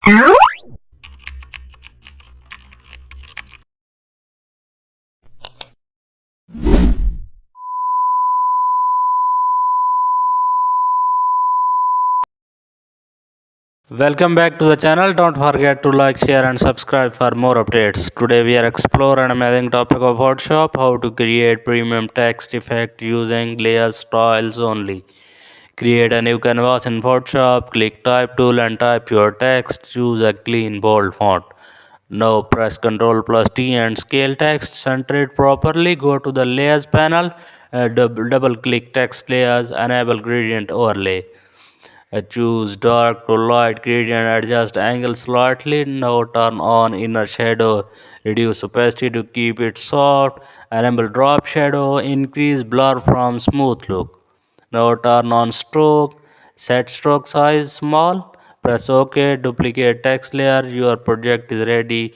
Welcome back to the channel. Don't forget to like, share and subscribe for more updates. Today we are exploring an amazing topic of Photoshop, how to create premium text effect using layers styles only. Create a new canvas in Photoshop, click type tool and type your text. Choose a clean bold font. Now press Ctrl plus T and scale text, center it properly. Go to the layers panel, double click text layers, enable gradient overlay. Choose dark to light gradient, adjust angle slightly. Now turn on inner shadow, reduce opacity to keep it soft. Enable drop shadow, increase blur from smooth look. Now turn on stroke, set stroke size small. Press OK, duplicate text layer. Your project is ready.